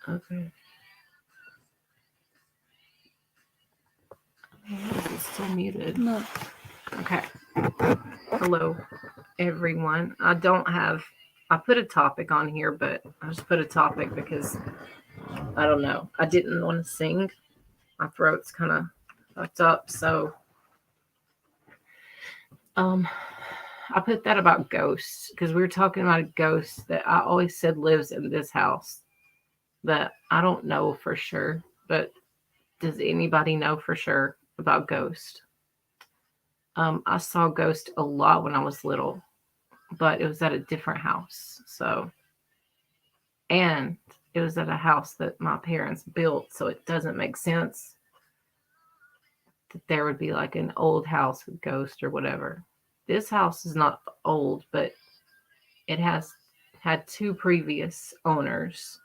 Okay. Is it still muted? No. Okay. Hello, everyone. I put a topic on here, but I just put a topic because I don't know. I didn't want to sing. My throat's kind of fucked up. So, um, I put that about ghosts because we were talking about a ghost that I always said lives in this house that I don't know for sure, but does anybody know for sure about ghosts? I saw ghost a lot when I was little, but it was at a different house. So, and it was at a house that my parents built, so it doesn't make sense that there would be like an old house with ghosts or whatever. This house is not old, but it has had two previous owners,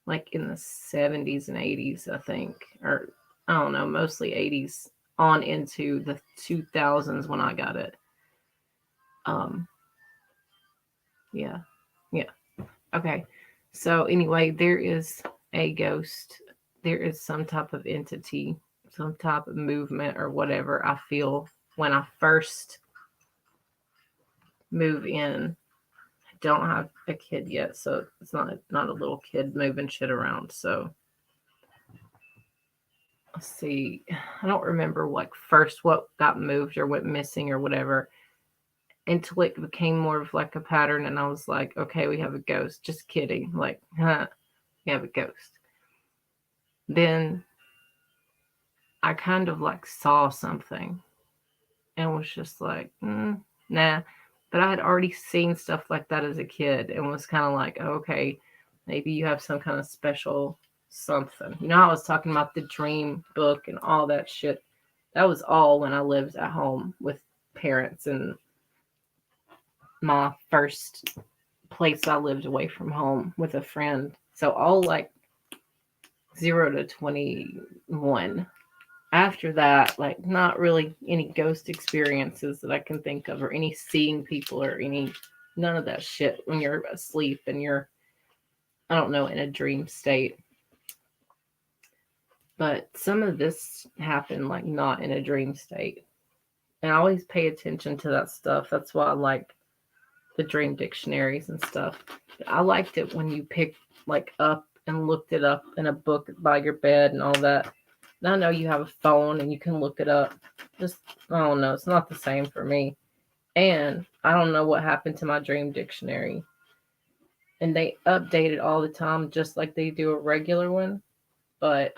like in the 70s and 80s, I think, or I don't know, mostly 80s on into the 2000s when I got it. Um, yeah, yeah. Okay. So anyway, there is a ghost. There is some type of entity, some type of movement or whatever I feel when I first move in. I don't have a kid yet, so it's not a little kid moving shit around. So let's see. I don't remember what got moved or went missing or whatever until it became more of like a pattern and I was like, okay, we have a ghost. Just kidding. Like, huh, we have a ghost. Then I kind of like saw something and was just like, nah. But I had already seen stuff like that as a kid and was kind of like, oh, okay, maybe you have some kind of special something. You know, I was talking about the dream book and all that shit. That was all when I lived at home with parents and my first place I lived away from home with a friend. So all like 0 to 21. After that, like not really any ghost experiences that I can think of or any seeing people or any none of that shit when you're asleep and you're I don't know in a dream state. But some of this happened like not in a dream state. And I always pay attention to that stuff. That's why I like the dream dictionaries and stuff. I liked it when you picked like up and looked it up in a book by your bed and all that. And I know you have a phone and you can look it up. Just I don't know, it's not the same for me. And I don't know what happened to my dream dictionary. And they update it all the time just like they do a regular one. But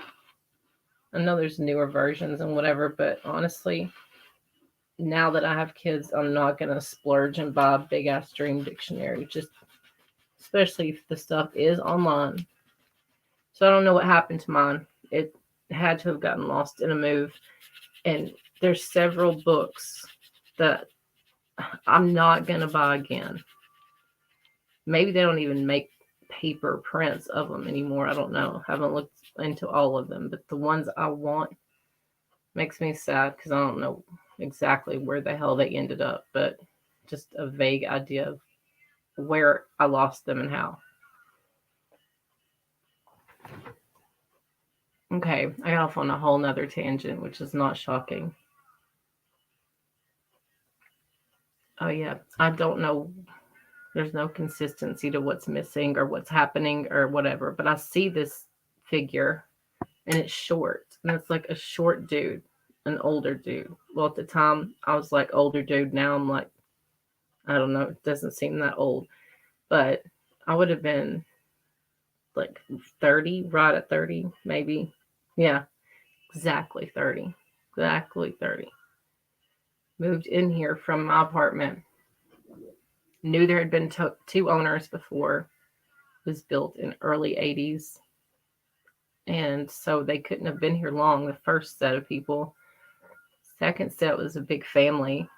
I know there's newer versions and whatever, but honestly, now that I have kids, I'm not gonna splurge and buy a big ass dream dictionary. Just especially if the stuff is online. So I don't know what happened to mine. It had to have gotten lost in a move. And there's several books that I'm not gonna buy again. Maybe they don't even make paper prints of them anymore. I don't know. I haven't looked into all of them, but the ones I want makes me sad because I don't know exactly where the hell they ended up, but just a vague idea of where I lost them and how. Okay, I got off on a whole nother tangent, which is not shocking. Oh yeah, I don't know. There's no consistency to what's missing or what's happening or whatever, but I see this figure and it's short. And it's like a short dude, an older dude. Well, at the time, I was like older dude. Now I'm like, I don't know, it doesn't seem that old. But I would have been like 30, right at 30, maybe. Yeah, exactly 30. Exactly 30. Moved in here from my apartment. Knew there had been two owners before. It was built in early 80s. And so they couldn't have been here long, the first set of people. Second set was a big family,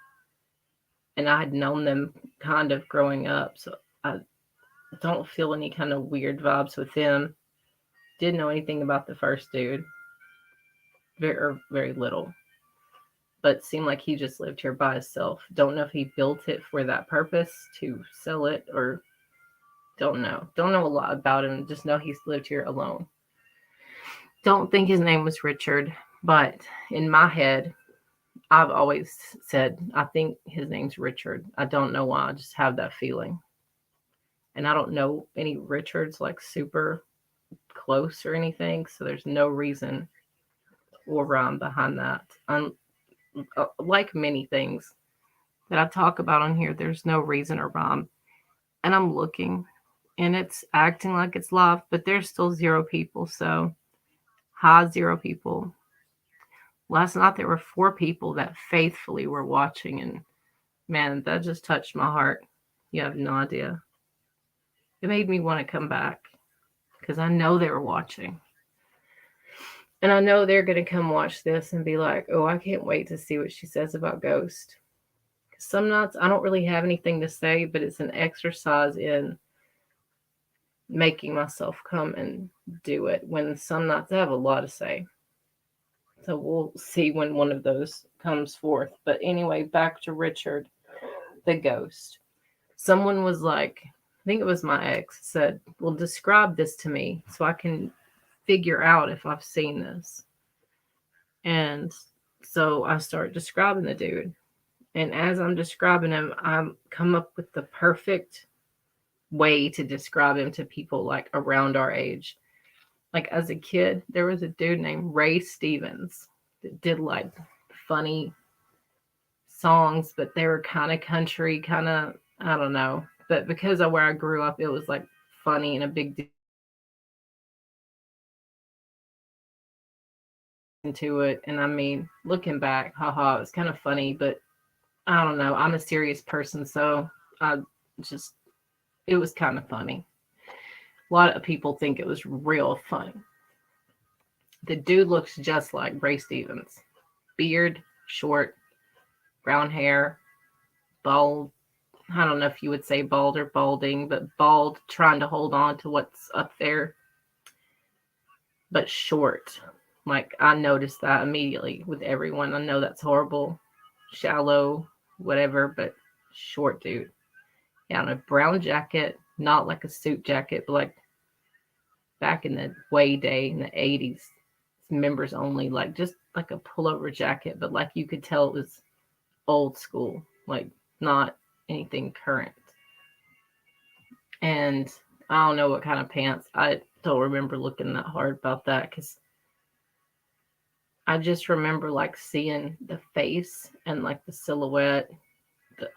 and I had known them kind of growing up, so I don't feel any kind of weird vibes with them. Didn't know anything about the first dude, very little, but seemed like he just lived here by himself. Don't know if he built it for that purpose to sell it or Don't know. Don't know a lot about him. Just know he's lived here alone. Don't think his name was Richard, but in my head, I've always said I think his name's Richard. I don't know why. I just have that feeling. And I don't know any Richards like super close or anything, so there's no reason or rhyme behind that. Like many things that I talk about on here, there's no reason or rhyme. And I'm looking and it's acting like it's live, but there's still 0 people. So, hi, 0 people. Last night there were 4 people that faithfully were watching, and man, that just touched my heart. You have no idea. It made me want to come back because I know they were watching. And I know they're going to come watch this and be like, oh, I can't wait to see what she says about Ghost. Some nights I don't really have anything to say, but it's an exercise in making myself come and do it. When some nights I have a lot to say. So we'll see when one of those comes forth. But anyway, back to Richard, the ghost. Someone was like, I think it was my ex, said, well, describe this to me so I can figure out if I've seen this. And so I start describing the dude. And as I'm describing him, I come up with the perfect way to describe him to people like around our age. Like as a kid, there was a dude named Ray Stevens that did like funny songs, but they were kind of country, kind of, I don't know. But because of where I grew up, it was like funny and a big deal into it. And I mean, looking back, haha, it was kind of funny, but I don't know. I'm a serious person, so I just, it was kind of funny. A lot of people think it was real funny. The dude looks just like Ray Stevens. Beard, short, brown hair, bald. I don't know if you would say bald or balding, but bald, trying to hold on to what's up there, but short. Like, I noticed that immediately with everyone. I know that's horrible, shallow, whatever, but short dude. Yeah, and a brown jacket, not like a suit jacket, but like back in the way day in the 80s, members only, like just like a pullover jacket, but like you could tell it was old school, like not anything current. And I don't know what kind of pants. I don't remember looking that hard about that because I just remember like seeing the face and like the silhouette,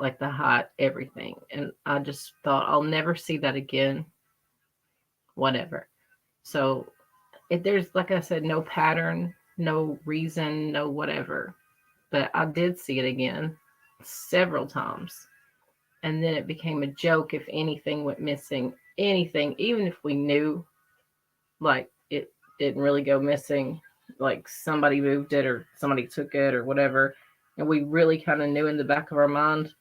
like the height, everything. And I just thought, I'll never see that again. Whatever. So if there's, like I said, no pattern, no reason, no whatever. But I did see it again several times. And then it became a joke if anything went missing. Anything, even if we knew like it didn't really go missing, like somebody moved it or somebody took it or whatever, and we really kind of knew in the back of our mind,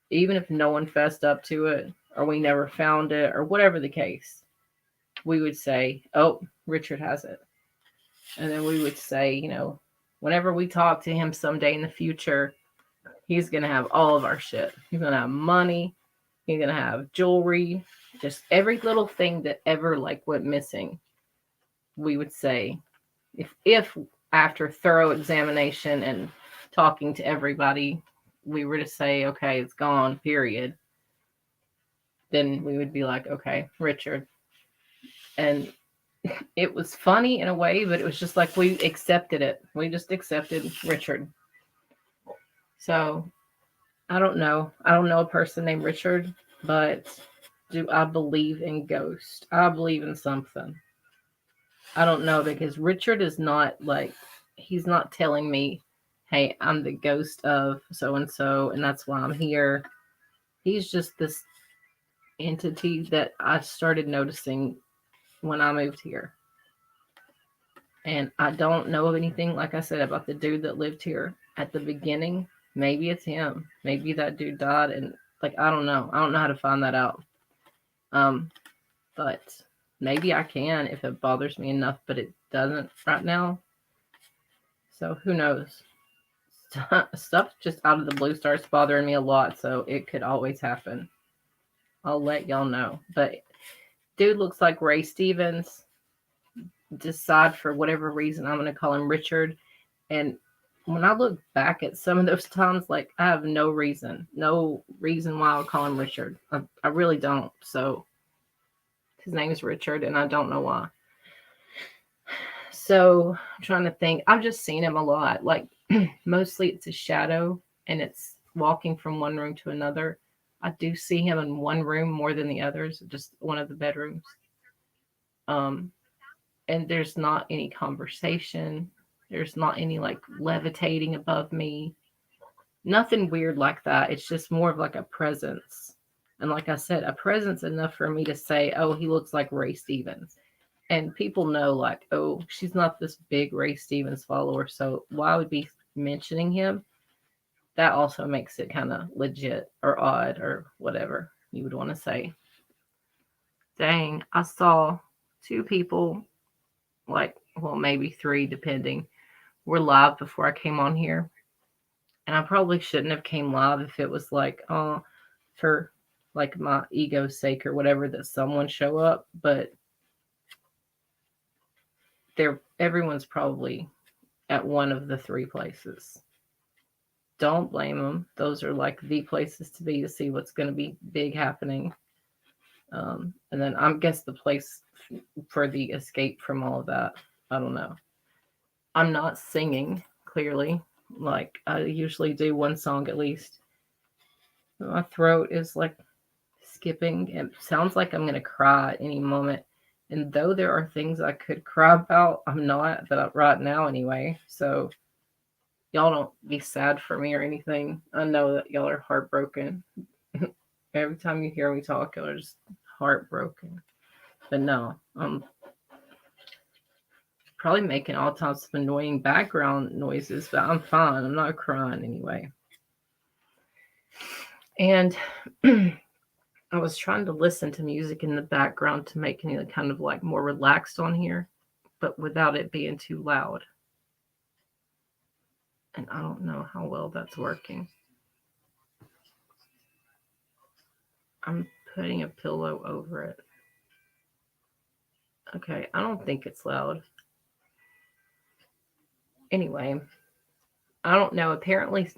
even if no one fessed up to it or we never found it or whatever the case, we would say, oh, Richard has it. And then we would say, whenever we talk to him someday in the future, he's going to have all of our shit. He's going to have money. He's going to have jewelry, just every little thing that ever like went missing. We would say, if after thorough examination and talking to everybody, we were to say, okay, it's gone, period, then we would be like, okay, Richard. And it was funny in a way, but it was just like we accepted it. We just accepted Richard. So I don't know. I don't know a person named Richard, but do I believe in ghosts? I believe in something. I don't know because Richard is not like, he's not telling me, hey, I'm the ghost of so and so, and that's why I'm here. He's just this entity that I started noticing when I moved here. And I don't know of anything, like I said, about the dude that lived here at the beginning. Maybe it's him. Maybe that dude died, and like I don't know. I don't know how to find that out. But maybe I can if it bothers me enough, but it doesn't right now. So who knows? Stuff just out of the blue starts bothering me a lot, so it could always happen. I'll let y'all know. But dude looks like Ray Stevens. Decide for whatever reason I'm going to call him Richard. And when I look back at some of those times, like I have no reason why I would call him Richard. I really don't. So his name is Richard, and I don't know why. So I'm trying to think. I've just seen him a lot. Like mostly it's a shadow, and it's walking from one room to another. I do see him in one room more than the others, just one of the bedrooms. Um, and there's not any conversation. There's not any like levitating above me. Nothing weird like that. It's just more of like a presence. And like I said, a presence enough for me to say, oh, he looks like Ray Stevens. And people know, like, oh, she's not this big Ray Stevens follower. So why would be mentioning him? That also makes it kind of legit or odd or whatever you would want to say. Dang, I saw two people, like, well, maybe three, depending, were live before I came on here. And I probably shouldn't have came live if it was like, oh, for like my ego's sake or whatever that someone show up. But everyone's probably at one of the three places. Don't blame them. Those are like the places to be to see what's going to be big happening. And then I guess the place for the escape from all of that. I don't know. I'm not singing, clearly. Like I usually do one song at least. My throat is like skipping. It sounds like I'm going to cry at any moment. And though there are things I could cry about, I'm not right now anyway. So y'all don't be sad for me or anything. I know that y'all are heartbroken. Every time you hear me talk, y'all are just heartbroken. But no, I'm probably making all types of annoying background noises, but I'm fine. I'm not crying anyway. And I was trying to listen to music in the background to make it kind of like more relaxed on here, but without it being too loud. And I don't know how well that's working. I'm putting a pillow over it. Okay, I don't think it's loud. Anyway, I don't know. Apparently,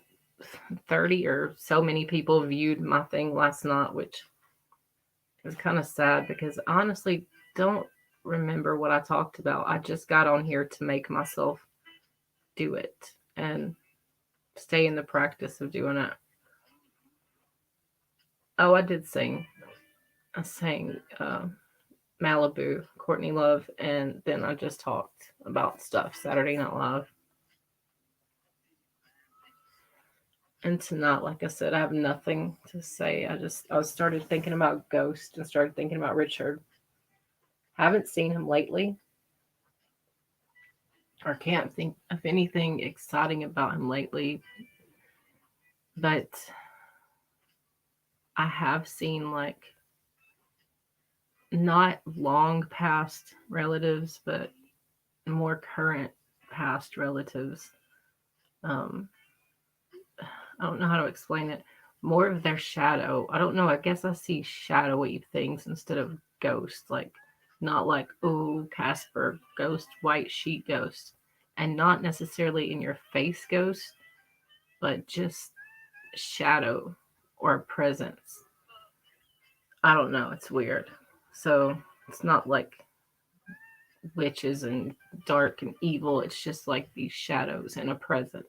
30 or so many people viewed my thing last night, which is kind of sad because I honestly don't remember what I talked about. I just got on here to make myself do it and stay in the practice of doing it. Oh, I did sing. I sang Malibu, Courtney Love, and then I just talked about stuff Saturday Night Live. And tonight, like I said, I have nothing to say. I started thinking about Ghost and started thinking about Richard. Haven't seen him lately. Or can't think of anything exciting about him lately. But I have seen like not long past relatives, but more current past relatives. Um, I don't know how to explain it. More of their shadow. I don't know. I guess I see shadowy things instead of ghosts. Like, not like, oh, Casper, ghost, white sheet ghost. And not necessarily in your face ghost, but just shadow or presence. I don't know. It's weird. So it's not like witches and dark and evil. It's just like these shadows and a presence.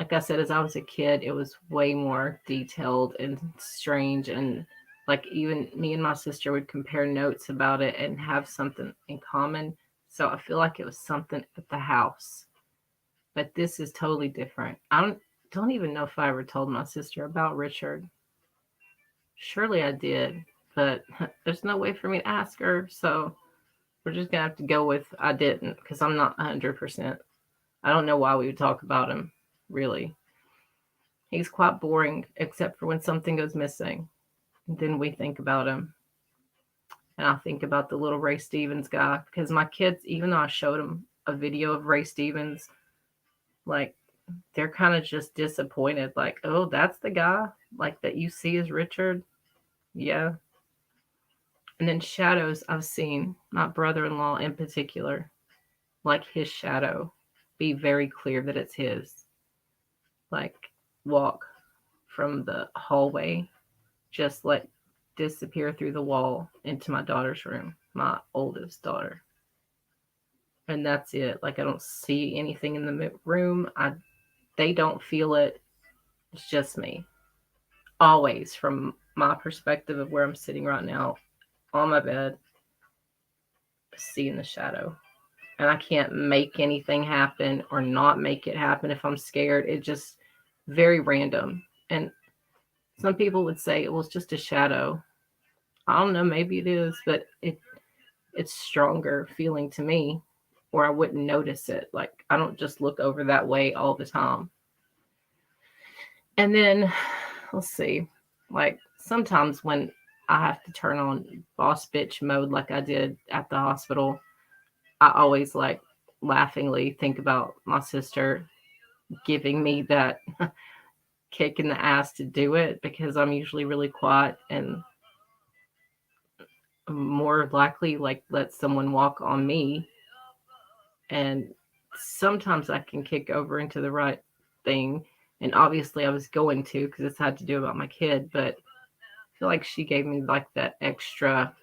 Like I said, as I was a kid, it was way more detailed and strange. And like even me and my sister would compare notes about it and have something in common. So I feel like it was something at the house. But this is totally different. I don't even know if I ever told my sister about Richard. Surely I did, but there's no way for me to ask her. So we're just gonna have to go with I didn't because I'm not 100%. I don't know why we would talk about him, really. He's quite boring, except for when something goes missing. Then we think about him. And I think about the little Ray Stevens guy because my kids, even though I showed them a video of Ray Stevens, like they're kind of just disappointed. Like, oh, that's the guy like that you see as Richard. Yeah. And then shadows, I've seen my brother-in-law in particular, like his shadow, be very clear that it's his. Like walk from the hallway, just like disappear through the wall into my daughter's room, my oldest daughter. And that's it. Like I don't see anything in the room. They don't feel it. It's just me. Always from my perspective of where I'm sitting right now on my bed, seeing the shadow. And I can't make anything happen or not make it happen if I'm scared. It just very random. And some people would say it was just a shadow. I don't know, maybe it is, but it's stronger feeling to me, or I wouldn't notice it. Like I don't just look over that way all the time. And then let's see, like sometimes when I have to turn on boss bitch mode like I did at the hospital, I always like laughingly think about my sister giving me that kick in the ass to do it, because I'm usually really quiet and more likely like let someone walk on me. And sometimes I can kick over into the right thing. And obviously I was going to, because it's had to do about my kid, but I feel like she gave me like that extra,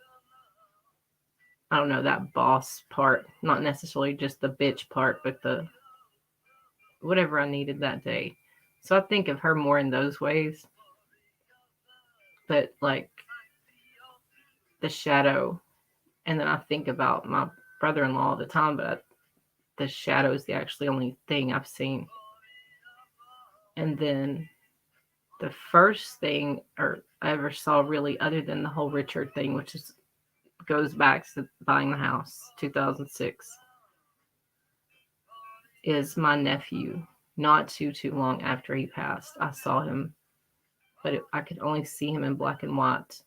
I don't know, that boss part, not necessarily just the bitch part, but the whatever I needed that day. So I think of her more in those ways. But like the shadow, and then I think about my brother-in-law all the time, but the shadow is the actually only thing I've seen. And then the first thing or I ever saw really, other than the whole Richard thing, which is goes back to buying the house 2006, is my nephew. Not too long after he passed, I saw him, but I could only see him in black and white,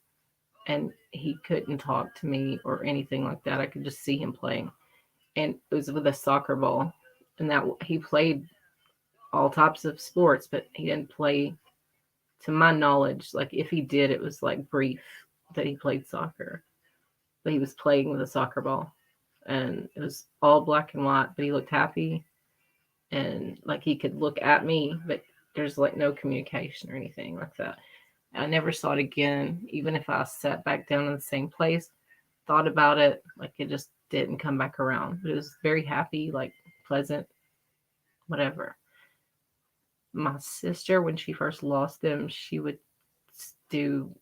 and he couldn't talk to me or anything like that. I could just see him playing, and it was with a soccer ball, and that he played all types of sports, but he didn't play, to my knowledge. Like if he did, it was like brief that he played soccer, but he was playing with a soccer ball, and it was all black and white, but he looked happy, and like he could look at me, but there's like no communication or anything like that. I never saw it again, even if I sat back down in the same place, thought about it, like it just didn't come back around. But it was very happy, like pleasant, whatever. My sister, when she first lost them, she would do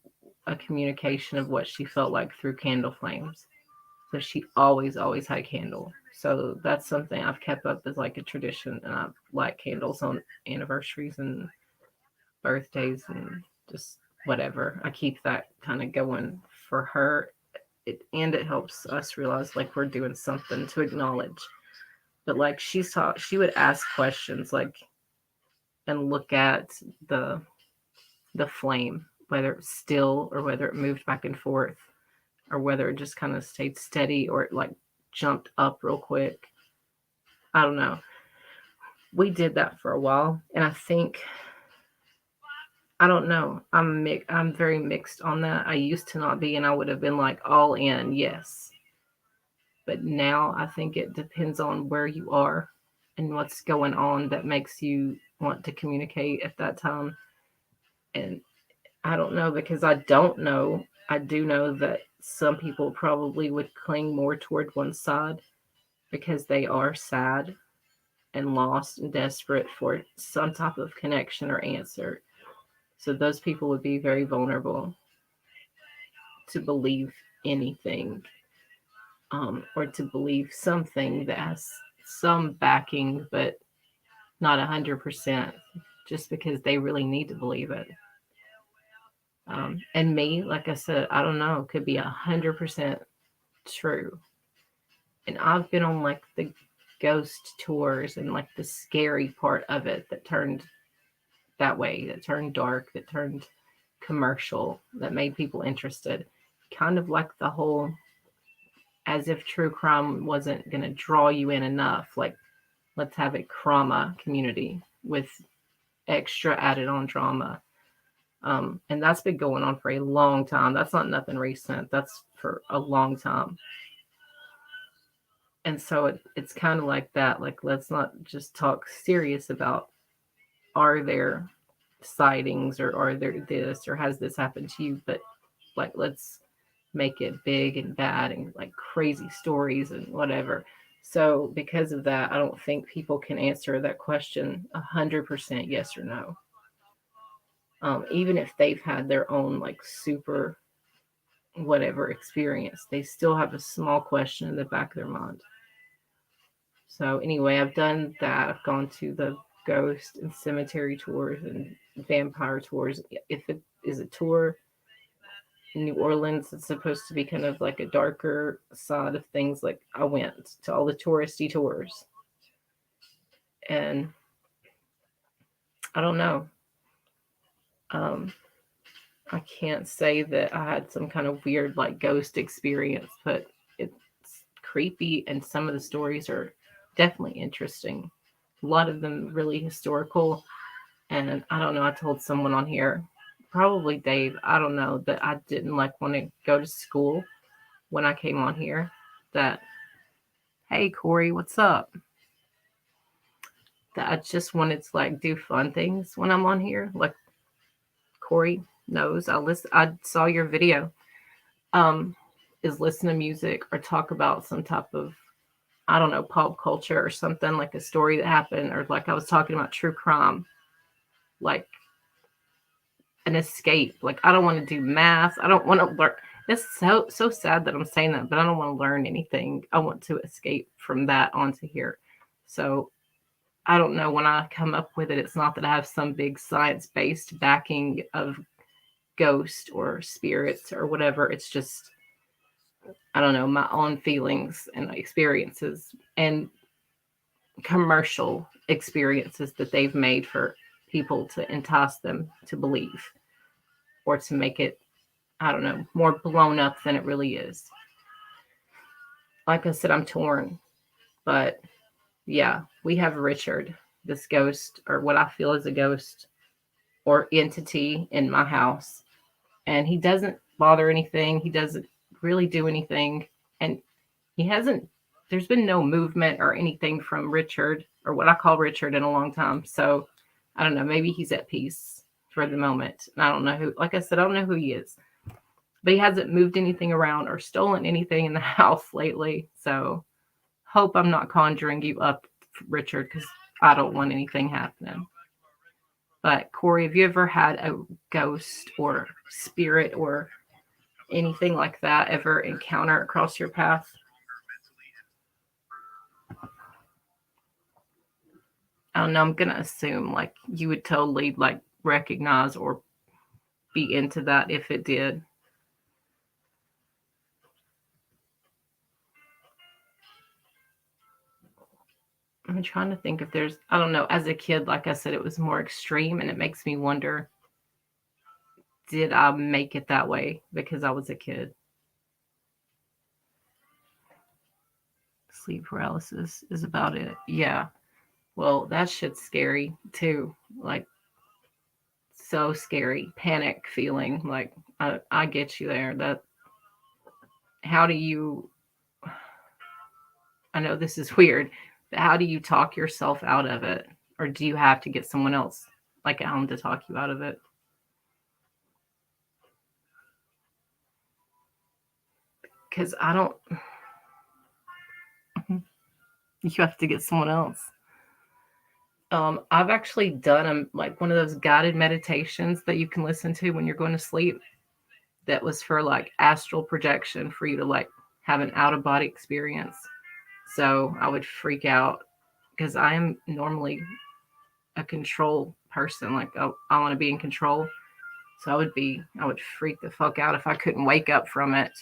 a communication of what she felt like through candle flames. So she always had a candle. So that's something I've kept up as like a tradition, and I light candles on anniversaries and birthdays and just whatever. I keep that kind of going for her. And it helps us realize like we're doing something to acknowledge. But like she would ask questions like and look at the the flame, whether it's still or whether it moved back and forth, or whether it just kind of stayed steady or it like jumped up real quick. I don't know. We did that for a while, and I think, I don't know. I'm very mixed on that. I used to not be, and I would have been like all in, yes. But now I think it depends on where you are and what's going on that makes you want to communicate at that time. And I don't know, because I don't know. I do know that some people probably would cling more toward one side because they are sad and lost and desperate for some type of connection or answer. So those people would be very vulnerable to believe anything, or to believe something that has some backing, but not 100%, just because they really need to believe it. And me, like I said, I don't know, could be 100% true. And I've been on like the ghost tours and like the scary part of it that turned that way, that turned dark, that turned commercial, that made people interested. Kind of like the whole, as if true crime wasn't going to draw you in enough. Like, let's have a crama community with extra added on drama. And that's been going on for a long time. That's not nothing recent. That's for a long time. And so it's kind of like that. Like, let's not just talk serious about, are there sightings, or are there this, or has this happened to you? But like, let's make it big and bad and like crazy stories and whatever. So because of that, I don't think people can answer that question 100% yes or no. Even if they've had their own like super whatever experience, they still have a small question in the back of their mind. So anyway, I've done that. I've gone to the ghost and cemetery tours and vampire tours. If it is a tour in New Orleans, it's supposed to be kind of like a darker side of things. Like, I went to all the touristy tours, and I don't know. I can't say that I had some kind of weird like ghost experience, but it's creepy, and some of the stories are definitely interesting. A lot of them really historical, and I don't know. I told someone on here, probably Dave, I don't know, that I didn't like want to go to school when I came on here. That, hey Corey, what's up? That I just wanted to like do fun things when I'm on here. Like, Corey knows I saw your video. Is listen to music or talk about some type of, I don't know, pop culture or something, like a story that happened, or like I was talking about true crime, like an escape. Like, I don't want to do math. I don't want to learn. It's so sad that I'm saying that, but I don't want to learn anything. I want to escape from that onto here. So I don't know, when I come up with it, it's not that I have some big science-based backing of ghost or spirits or whatever. It's just, I don't know, my own feelings and experiences and commercial experiences that they've made for people to entice them to believe, or to make it, I don't know, more blown up than it really is. Like I said, I'm torn, but yeah, we have Richard, this ghost, or what I feel is a ghost or entity in my house. And he doesn't bother anything. He doesn't really do anything. And he hasn't, there's been no movement or anything from Richard, or what I call Richard, in a long time. So I don't know, maybe he's at peace for the moment. And I don't know who, like I said, I don't know who he is. But he hasn't moved anything around or stolen anything in the house lately. So hope I'm not conjuring you up, Richard, because I don't want anything happening. But Corey, have you ever had a ghost or spirit or anything like that ever encounter across your path? I don't know. I'm gonna assume like you would totally like recognize or be into that if it did. I'm trying to think if there's, I don't know. As a kid, like I said, it was more extreme, and it makes me wonder, did I make it that way because I was a kid? Sleep paralysis is about it. Yeah. Well, that shit's scary too. Like, so scary. Panic feeling. Like, I get you there. That, how do you, I know this is weird, but how do you talk yourself out of it? Or do you have to get someone else like at home to talk you out of it? Because I don't, you have to get someone else. I've actually done like one of those guided meditations that you can listen to when you're going to sleep. That was for like astral projection, for you to like have an out of body experience. So I would freak out because I am normally a control person. Like, I want to be in control. So I would freak the fuck out if I couldn't wake up from it,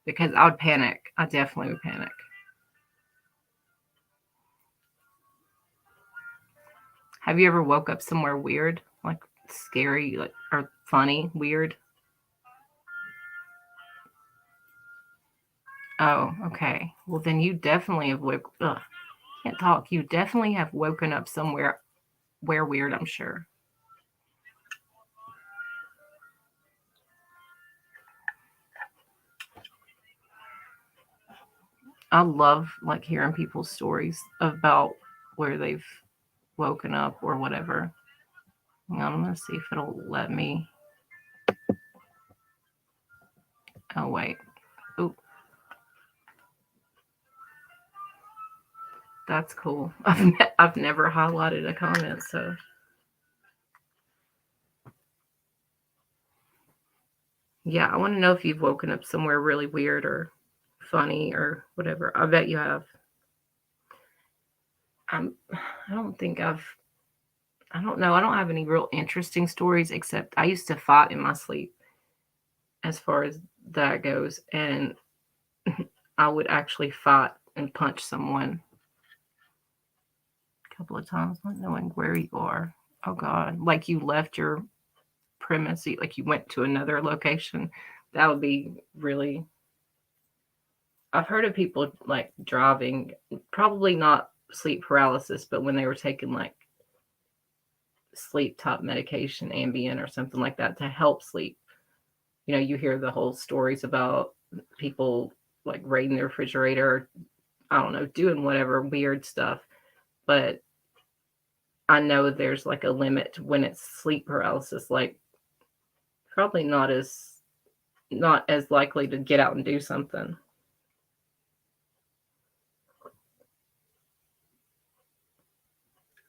because I would panic. I definitely would panic. Have you ever woke up somewhere weird, like scary, like, or funny, weird? Oh, okay. Well, then you definitely have can't talk. You definitely have woken up somewhere where weird, I'm sure. I love like hearing people's stories about where they've woken up or whatever. Hang on, I'm gonna see if it'll let me. Oh wait. Oop, that's cool. I've never highlighted a comment, so yeah, I want to know if you've woken up somewhere really weird or funny or whatever. I bet you have. I'm. I don't think I've. I don't know. I don't have any real interesting stories except I used to fight in my sleep as far as that goes, and I would actually fight and punch someone a couple of times, not knowing where you are. Oh God, like you left your premise, like you went to another location. That would be really. I've heard of people like driving, probably not sleep paralysis, but when they were taking like sleep type medication, Ambien or something like that to help sleep. You hear the whole stories about people like raiding the refrigerator, I don't know, doing whatever weird stuff. But I know there's like a limit when it's sleep paralysis, like probably not as likely to get out and do something.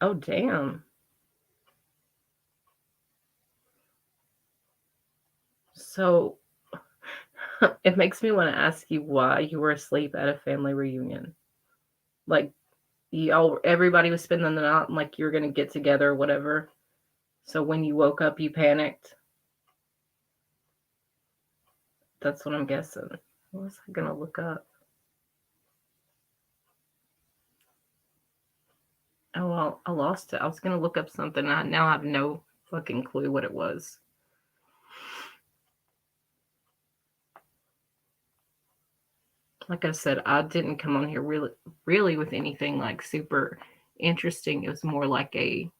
Oh damn. So it makes me want to ask you why you were asleep at a family reunion. Like everybody was spending the night and like you were gonna get together or whatever. So when you woke up you panicked. That's what I'm guessing. What was I gonna look up? Oh well, I lost it. I was gonna look up something. I now have no fucking clue what it was. Like I said, I didn't come on here really with anything like super interesting. It was more like you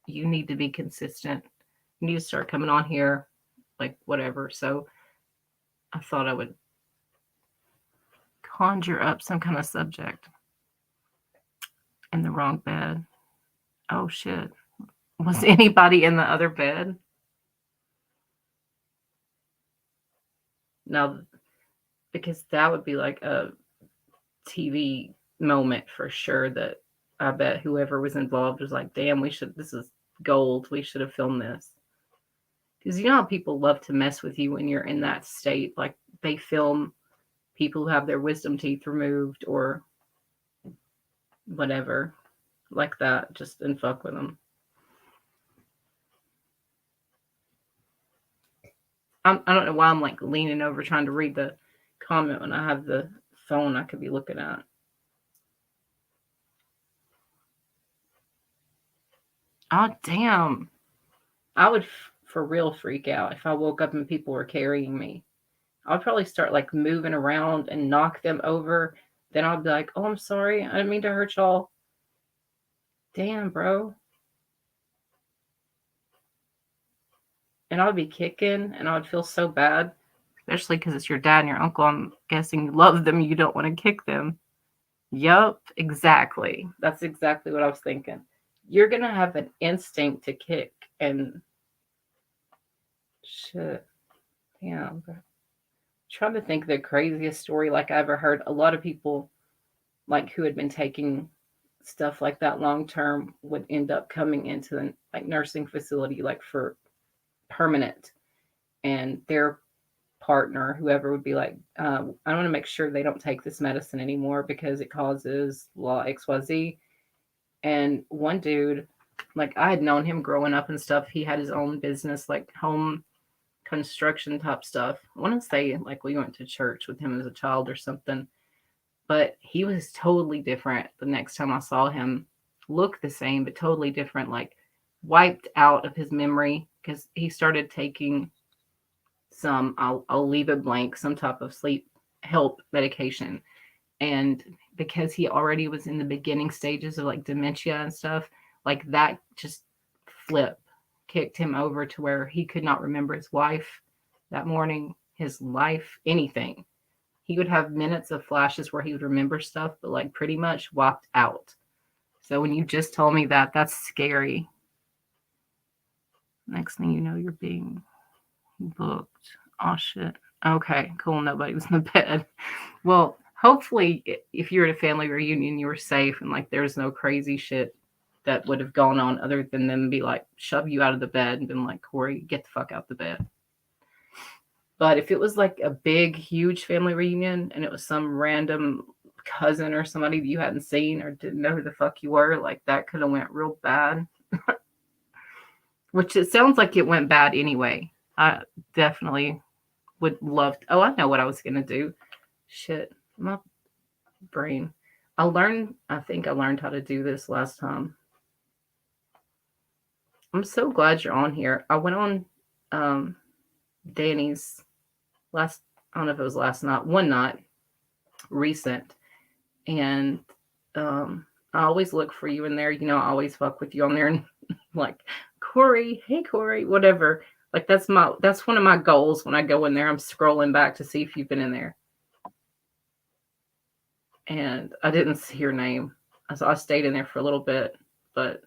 need to be consistent. You need to start coming on here, like whatever. So I thought I would conjure up some kind of subject. In the wrong bed. Oh shit. Was anybody in the other bed? Now, because that would be like a TV moment for sure that I bet whoever was involved was like, damn, this is gold. We should have filmed this. Because you know how people love to mess with you when you're in that state? Like they film people who have their wisdom teeth removed or whatever, like that, just and fuck with them. I don't know why I'm like leaning over trying to read the comment when I have the phone I could be looking at. Oh, damn. I would for real freak out if I woke up and people were carrying me. I'd probably start like moving around and knock them over. Then I'd be like, oh, I'm sorry. I didn't mean to hurt y'all. Damn, bro. And I'd be kicking and I'd feel so bad, especially because it's your dad and your uncle. I'm guessing you love them. You don't want to kick them. Yup, exactly. That's exactly what I was thinking. You're going to have an instinct to kick and shit. Damn. Trying to think the craziest story like I ever heard. A lot of people like who had been taking stuff like that long term would end up coming into the like nursing facility like for permanent, and their partner whoever would be like, I want to make sure they don't take this medicine anymore because it causes law XYZ. And one dude, like I had known him growing up and stuff, he had his own business like home construction type stuff. I want to say like we went to church with him as a child or something, but he was totally different the next time I saw him. Looked the same, but totally different, like wiped out of his memory because he started taking some, I'll leave it blank, some type of sleep help medication. And because he already was in the beginning stages of like dementia and stuff, like that just flip kicked him over to where he could not remember his wife that morning, his life, anything. He would have minutes of flashes where he would remember stuff, but like pretty much wiped out. So when you just told me that, that's scary. Next thing you know, you're being booked. Oh shit. Okay, cool. Nobody was in the bed. Well, hopefully, if you're at a family reunion, you were safe and like there's no crazy shit that would have gone on other than them be like shove you out of the bed and been like, Corey, get the fuck out the bed. But if it was like a big, huge family reunion and it was some random cousin or somebody that you hadn't seen or didn't know who the fuck you were, like that could have went real bad. Which it sounds like it went bad anyway. I definitely would love to, oh, I know what I was gonna do. Shit, my brain. I think I learned how to do this last time. I'm so glad you're on here. I went on Danny's last, I don't know if it was last night, one night, recent, and I always look for you in there. You know, I always fuck with you on there and like, Corey, hey Corey, whatever. Like that's one of my goals when I go in there. I'm scrolling back to see if you've been in there. And I didn't see your name. So I stayed in there for a little bit, but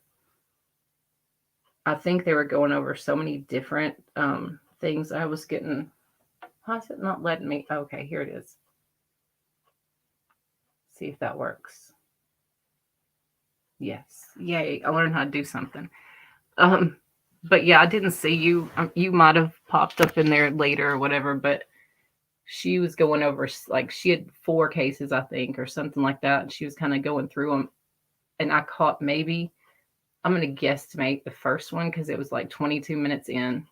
I think they were going over so many different things. I was getting, how is it not letting me? Okay, here it is. See if that works. Yes. Yay. I learned how to do something. But yeah, I didn't see you. You might have popped up in there later or whatever, but she was going over, like, she had 4 cases, I think, or something like that. And she was kind of going through them. And I caught maybe, I'm going to guesstimate the first one because it was like 22 minutes in.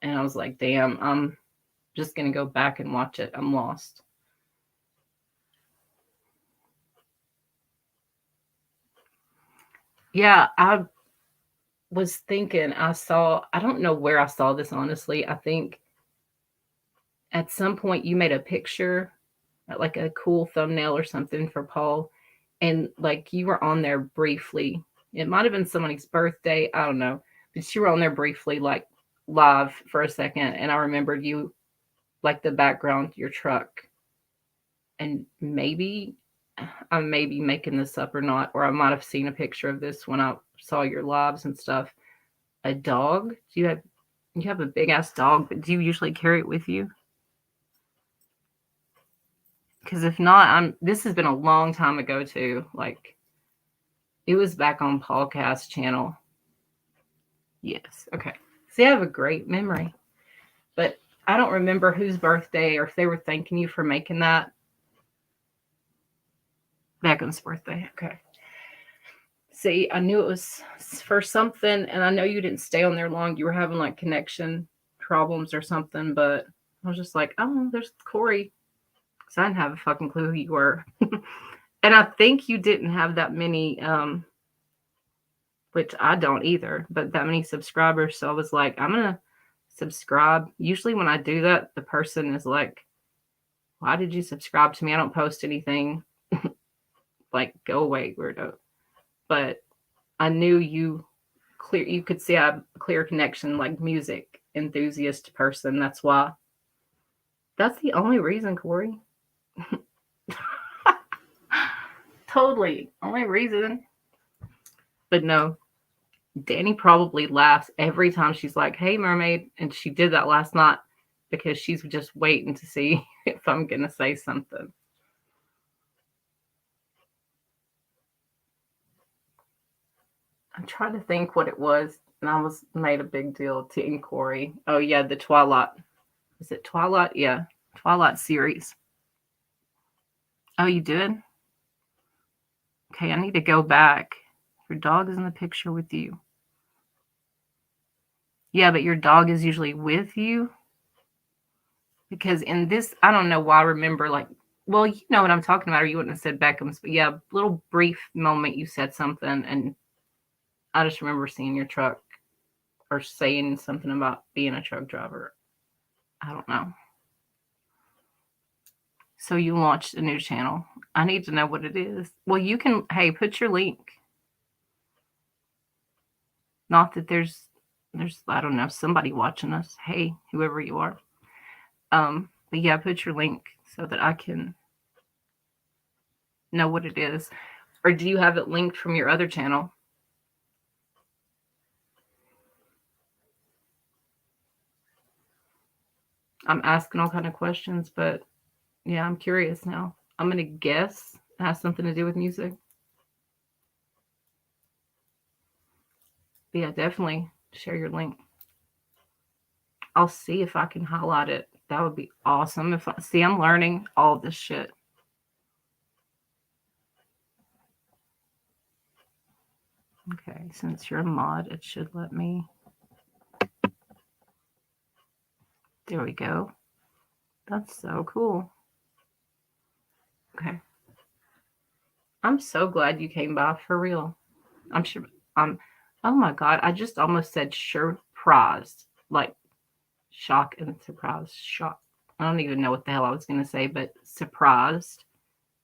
And I was like, damn, I'm just going to go back and watch it. I'm lost. Yeah, I was thinking, I don't know where I saw this, honestly. I think at some point you made a picture, like a cool thumbnail or something for Paul. And like you were on there briefly. It might have been somebody's birthday. I don't know. But you were on there briefly, like live for a second. And I remembered you, like the background, your truck. And maybe I may be making this up or not, or I might have seen a picture of this when I saw your lives and stuff. A dog? Do you have a big ass dog, but do you usually carry it with you? Because if not, this has been a long time ago too. Like it was back on Paulcast's channel. Yes. Okay. See, I have a great memory. But I don't remember whose birthday or if they were thanking you for making that. Megan's birthday. Okay. See, I knew it was for something, and I know you didn't stay on there long. You were having like connection problems or something, but I was just like, oh, there's Corey. Because I didn't have a fucking clue who you were. And I think you didn't have that many, which I don't either, but that many subscribers. So I was like, I'm going to subscribe. Usually when I do that, the person is like, why did you subscribe to me? I don't post anything. Like, go away, weirdo. But I knew you could see I have a clear connection, like music enthusiast person. That's why. That's the only reason, Corey. Totally. Only reason. But no, Danny probably laughs every time she's like, hey, mermaid. And she did that last night because she's just waiting to see if I'm going to say something. I'm trying to think what it was. And I was made a big deal to Team Corey. Oh, yeah, the Twilight. Is it Twilight? Yeah, Twilight series. Oh, you did? Okay, I need to go back. Your dog is in the picture with you. Yeah, but your dog is usually with you. Because in this, I don't know why I remember, like, well, you know what I'm talking about, or you wouldn't have said Beckham's. But yeah, little brief moment you said something, and I just remember seeing your truck or saying something about being a truck driver. I don't know. So you launched a new channel. I need to know what it is. Well, you can, hey, put your link. Not that there's, I don't know, somebody watching us. Hey, whoever you are. But yeah, put your link so that I can know what it is. Or do you have it linked from your other channel? I'm asking all kind of questions, but yeah, I'm curious now. I'm going to guess it has something to do with music. But yeah, definitely share your link. I'll see if I can highlight it. That would be awesome. If I see, I'm learning all this shit. Okay, since you're a mod, it should let me. There we go. That's so cool. Okay. I'm so glad you came by, for real. I'm sure. Oh my God, I just almost said surprised. Like shock and surprise. Shock. I don't even know what the hell I was going to say, but surprised,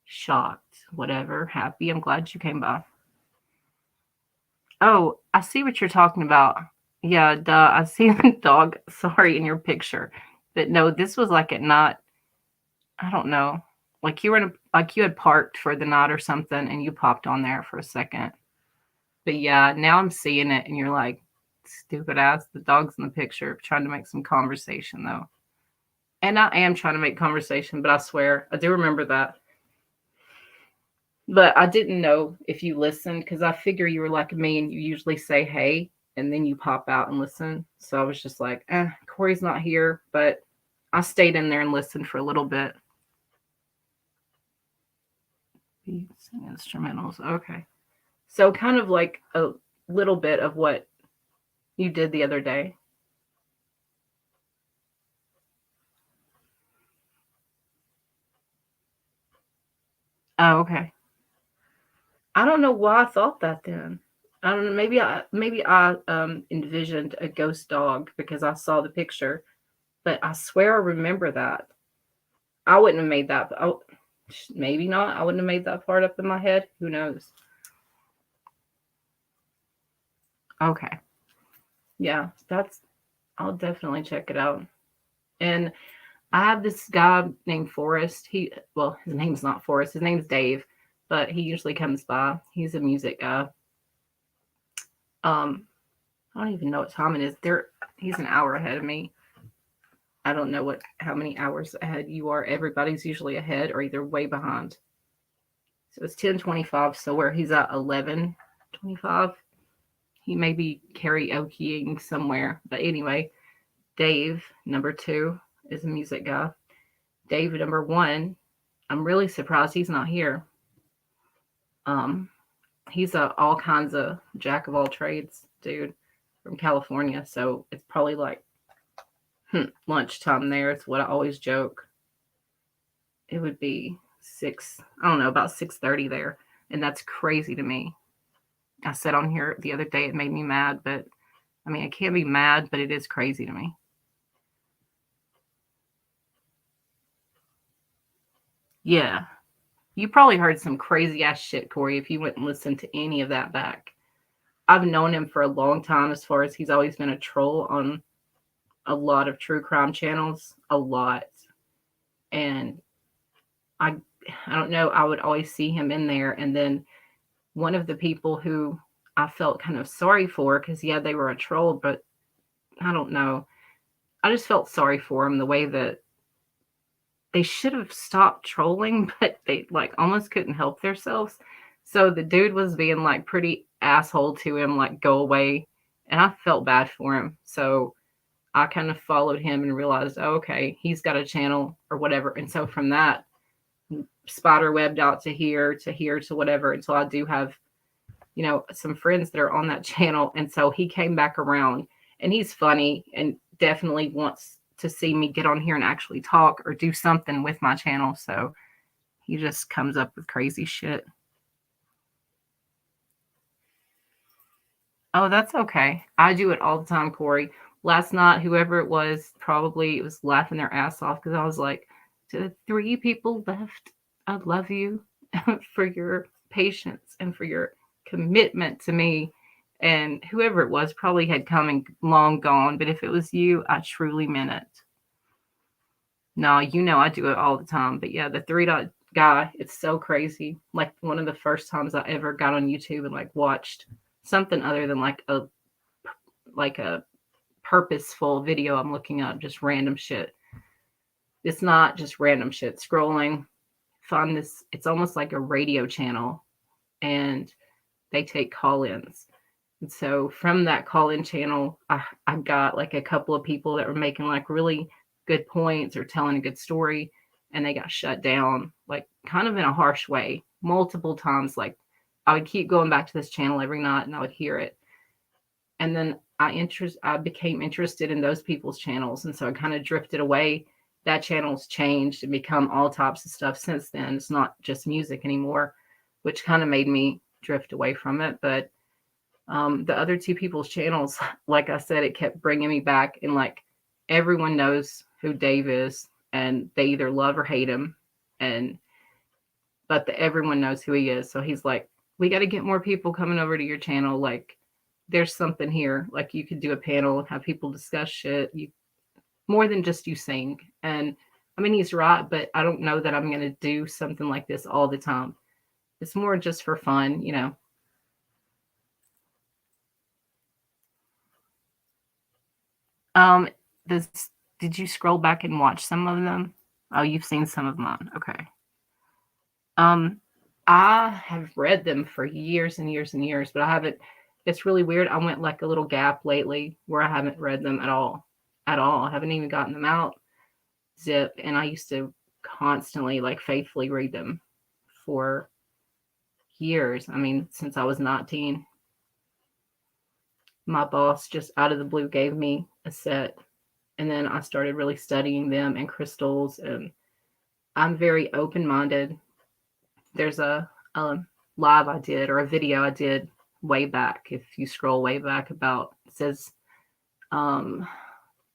shocked, whatever, happy. I'm glad you came by. Oh, I see what you're talking about. Yeah, duh. I see the dog, sorry, in your picture. But no, this was like at night. I don't know. Like you were in a, like you had parked for the night or something and you popped on there for a second. But yeah, now I'm seeing it and you're like, stupid ass, the dog's in the picture, trying to make some conversation though. And I am trying to make conversation, but I swear, I do remember that. But I didn't know if you listened because I figure you were like me and you usually say hey and then you pop out and listen. So I was just like, Corey's not here, but I stayed in there and listened for a little bit. Beats and instrumentals. Okay. So kind of like a little bit of what you did the other day. Oh, okay. I don't know why I thought that then. I don't know. Maybe I envisioned a ghost dog because I saw the picture, but I swear I remember that. I wouldn't have made that. Oh, maybe not. I wouldn't have made that part up in my head. Who knows? Okay. Yeah, that's. I'll definitely check it out. And I have this guy named Forrest. Well, his name's not Forrest. His name's Dave, but he usually comes by. He's a music guy. Um, I don't even know what time it is. He's an hour ahead of me. I don't know how many hours ahead you are. Everybody's usually ahead or either way behind. So it's 10:25. So where he's at 11:25, he may be karaokeing somewhere. But anyway, Dave number 2 is a music guy. Dave number 1, I'm really surprised he's not here. He's a all kinds of jack of all trades dude from California. So it's probably like lunchtime there. It's what I always joke. It would be 6, I don't know, about 6:30 there. And that's crazy to me. I said on here the other day it made me mad, but I mean, I can't be mad, but it is crazy to me. Yeah. You probably heard some crazy ass shit, Corey, if you went and listened to any of that back. I've known him for a long time as far as he's always been a troll on a lot of true crime channels. A lot. And I don't know, I would always see him in there. And then one of the people who I felt kind of sorry for, because yeah, they were a troll, but I don't know. I just felt sorry for them the way that they should have stopped trolling, but they like almost couldn't help themselves. So the dude was being like pretty asshole to him, like go away. And I felt bad for him. So I kind of followed him and realized, oh, okay, he's got a channel or whatever. And so from that, spider webbed out to here, to whatever. And so I do have, some friends that are on that channel. And so he came back around and he's funny and definitely wants to see me get on here and actually talk or do something with my channel. So he just comes up with crazy shit. Oh, that's okay. I do it all the time, Corey. Last night, whoever it was laughing their ass off because I was like, to the 3 people left, I love you for your patience and for your commitment to me. And whoever it was probably had come and long gone. But if it was you, I truly meant it. No, you know I do it all the time. But yeah, the three dot guy, it's so crazy. Like one of the first times I ever got on YouTube and like watched something other than like a purposeful video I'm looking up, just random shit. It's not just random shit. Scrolling, find this, it's almost like a radio channel and they take call-ins. And so from that call-in channel, I got like a couple of people that were making like really good points or telling a good story, and they got shut down, like kind of in a harsh way, multiple times. Like I would keep going back to this channel every night and I would hear it. And then I became interested in those people's channels. And so I kind of drifted away. That channel's changed and become all types of stuff since then. It's not just music anymore, which kind of made me drift away from it. But the other two people's channels, like I said, it kept bringing me back, and like everyone knows who Dave is, and they either love or hate him, and everyone knows who he is. So he's like, we got to get more people coming over to your channel. Like, there's something here. Like, you could do a panel and have people discuss shit. You more than just you sing. And I mean, he's right, but I don't know that I'm going to do something like this all the time. It's more just for fun, you know. Um, this did you scroll back and watch some of them? Oh, you've seen some of mine. Okay. Um, I have read them for years and years and years, but I haven't. It's really weird. I went like a little gap lately where I haven't read them at all. At all. I haven't even gotten them out. Zip. And I used to constantly, like, faithfully read them for years. I mean, since I was 19. My boss just out of the blue gave me a set, and then I started really studying them and crystals, and I'm very open-minded. There's a live I did, or a video I did way back, if you scroll way back, about, it says um,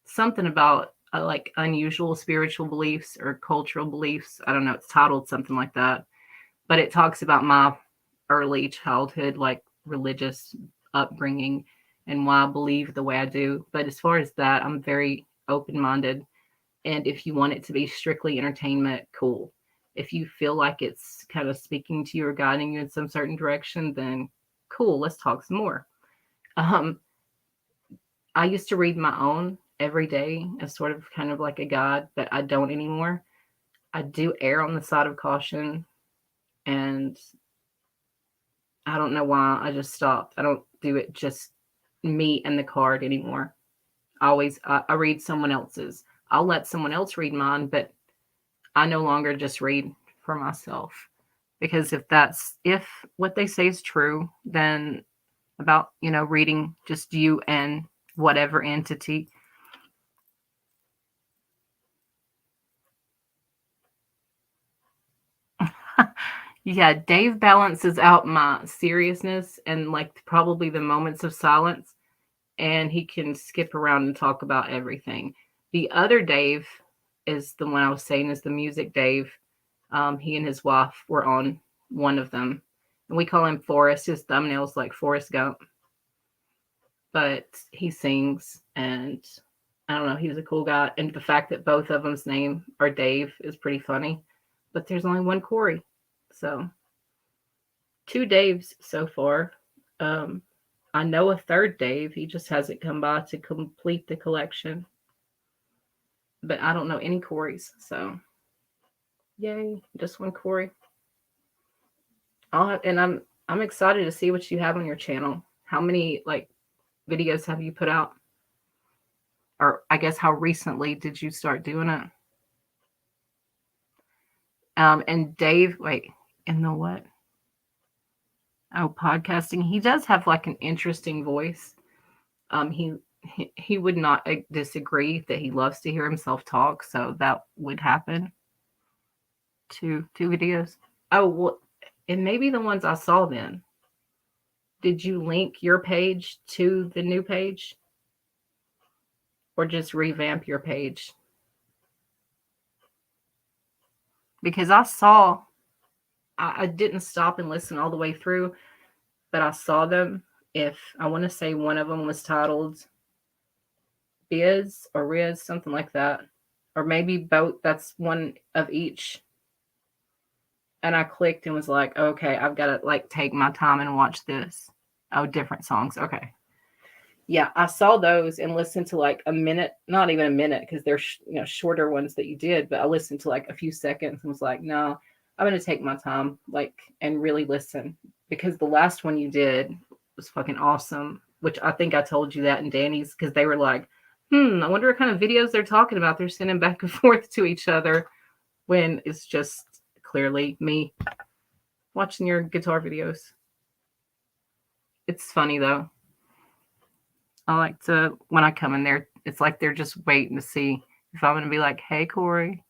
something about like unusual spiritual beliefs or cultural beliefs. I don't know, it's titled something like that, but it talks about my early childhood, like religious upbringing, and why I believe the way I do. But as far as that, I'm very open minded. And if you want it to be strictly entertainment, cool. If you feel like it's kind of speaking to you or guiding you in some certain direction, then cool, let's talk some more. Um, I used to read my own every day as sort of kind of like a guide, but I don't anymore. I do err on the side of caution, and I don't know why. I just stopped. I don't do it just me and the card anymore. I read someone else's. I'll let someone else read mine, but I no longer just read for myself, because if what they say is true, then about, reading just you and whatever entity. Yeah, Dave balances out my seriousness and like probably the moments of silence, and he can skip around and talk about everything. The other Dave is the one I was saying is the music Dave. He and his wife were on one of them, and we call him Forrest. His thumbnail's like Forrest Gump, but he sings, and I don't know. He's a cool guy, and the fact that both of them's name are Dave is pretty funny. But there's only one Corey, so two Daves so far. Um, I know a third Dave. He just hasn't come by to complete the collection. But I don't know any Corys, so yay, just one Corey. And I'm excited to see what you have on your channel. How many like videos have you put out? Or I guess how recently did you start doing it? And Dave, wait, in the what? Oh, podcasting. He does have like an interesting voice. He would not disagree that he loves to hear himself talk, so that would happen. Two videos. Oh, well, and maybe the ones I saw then. Did you link your page to the new page, or just revamp your page? Because I didn't stop and listen all the way through, but I saw them. If I want to say one of them was titled Biz or Riz, something like that, or maybe both. That's one of each. And I clicked and was like, okay, I've got to like take my time and watch this. Oh, different songs. Okay. Yeah, I saw those and listened to like a minute, not even a minute, because they're shorter ones that you did. But I listened to like a few seconds and was like, no, I'm gonna take my time, like, and really listen, because the last one you did was fucking awesome. Which I think I told you that in Danny's, because they were like, I wonder what kind of videos they're talking about. They're sending back and forth to each other when it's just clearly me watching your guitar videos. It's funny though. I like to, when I come in there, it's like they're just waiting to see if I'm going to be like, hey, Corey.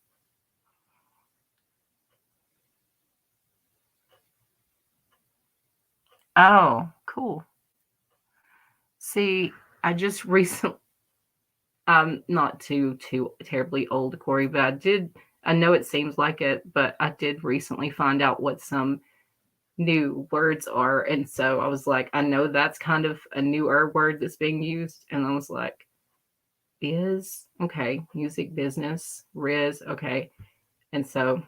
Oh, cool. See, I just recently, I'm not too terribly old, Corey, but I know it seems like it, but I did recently find out what some new words are. And so I was like, I know that's kind of a newer word that's being used. And I was like, okay, music business, Riz, okay. And so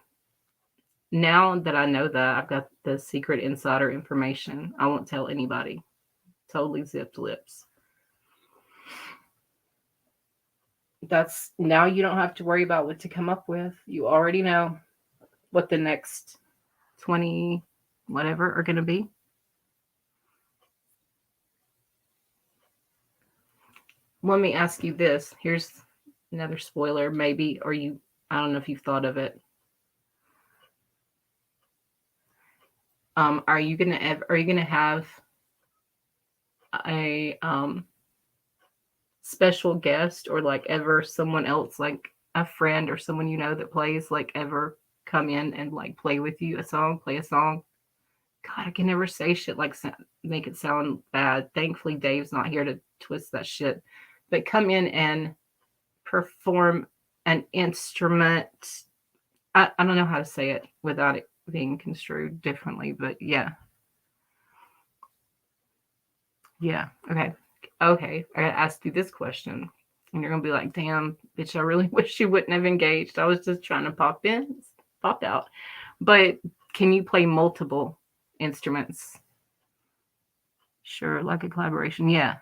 now that I know that, I've got the secret insider information. I won't tell anybody. Totally zipped lips. That's now you don't have to worry about what to come up with. You already know what the next 20 whatever are going to be. Let me ask you this. Here's another spoiler, maybe, or I don't know if you've thought of it. Are you gonna have a special guest, or like ever someone else, like a friend or someone you know that plays, like ever come in and like play with you play a song? God, I can never say shit like make it sound bad. Thankfully, Dave's not here to twist that shit. But come in and perform an instrument. I don't know how to say it without it being construed differently, but yeah. Yeah. Okay. Okay. I gotta ask you this question. And you're gonna be like, damn, bitch, I really wish you wouldn't have engaged. I was just trying to pop in, popped out. But can you play multiple instruments? Sure, like a collaboration. Yeah.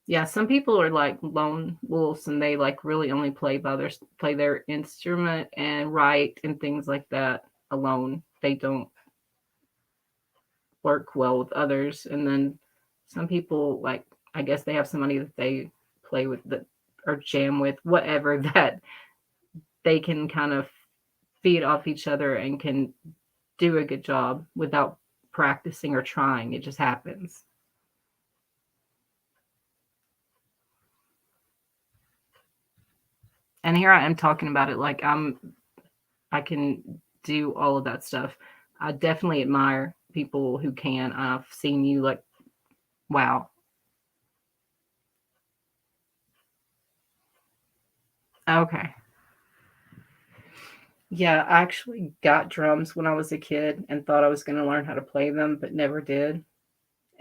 Yeah, some people are like lone wolves and they like really only play their instrument and write and things like that alone. They don't work well with others. And then some people, like, I guess they have somebody that they play with that or jam with, whatever, that they can kind of feed off each other and can do a good job without practicing or trying. It just happens. And here I am talking about it like I can do all of that stuff. I definitely admire people who can. I've seen you like, wow. Okay. Yeah, I actually got drums when I was a kid and thought I was going to learn how to play them, but never did.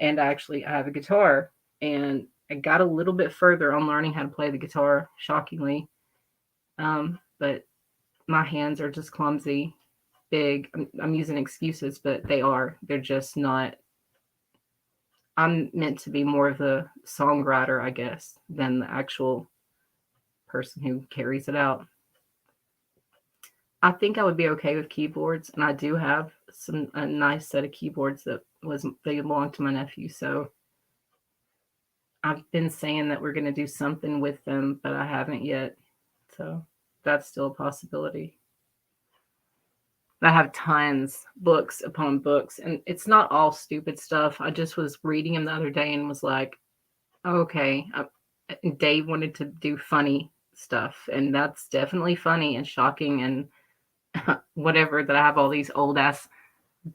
And I have a guitar, and I got a little bit further on learning how to play the guitar, shockingly. But my hands are just clumsy, big. I'm using excuses, but they're just not. I'm meant to be more of the songwriter, I guess, than the actual person who carries it out. I think I would be okay with keyboards, and I do have a nice set of keyboards they belong to my nephew. So I've been saying that we're going to do something with them, but I haven't yet. So that's still a possibility. I have tons, books upon books, and it's not all stupid stuff. I just was reading them the other day and was like, okay. Dave wanted to do funny stuff, and that's definitely funny and shocking and whatever, that I have all these old ass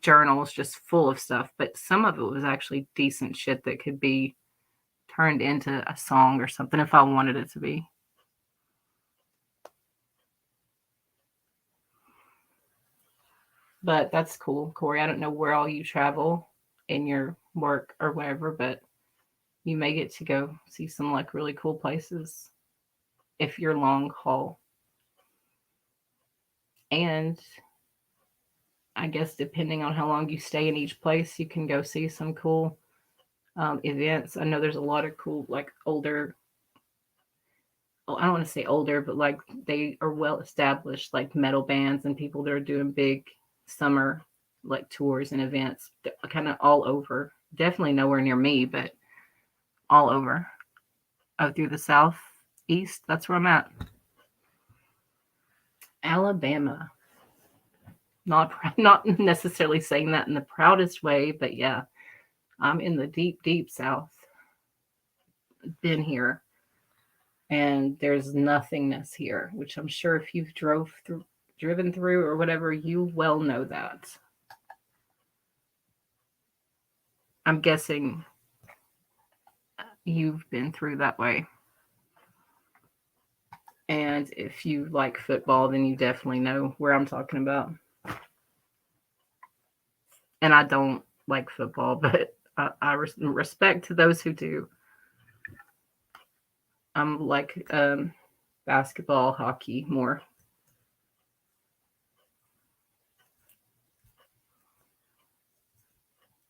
journals just full of stuff, but some of it was actually decent shit that could be turned into a song or something if I wanted it to be. But that's cool, Corey. I don't know where all you travel in your work or whatever, but you may get to go see some like really cool places. if you're long haul. And I guess depending on how long you stay in each place, you can go see some cool events. I know there's a lot of cool, like older, I don't want to say older, but like they are well established, like metal bands and people that are doing big summer like tours and events, kind of all over. Definitely nowhere near me, but all over. Out through the southeast, that's where I'm at. Alabama. Not necessarily saying that in the proudest way, but yeah, I'm in the deep, deep south. Been here, and there's nothingness here, which I'm sure if you've driven through or whatever, you well know that. I'm guessing you've been through that way. And if you like football, then you definitely know where I'm talking about. And I don't like football, but I respect to those who do. I'm like basketball, hockey more.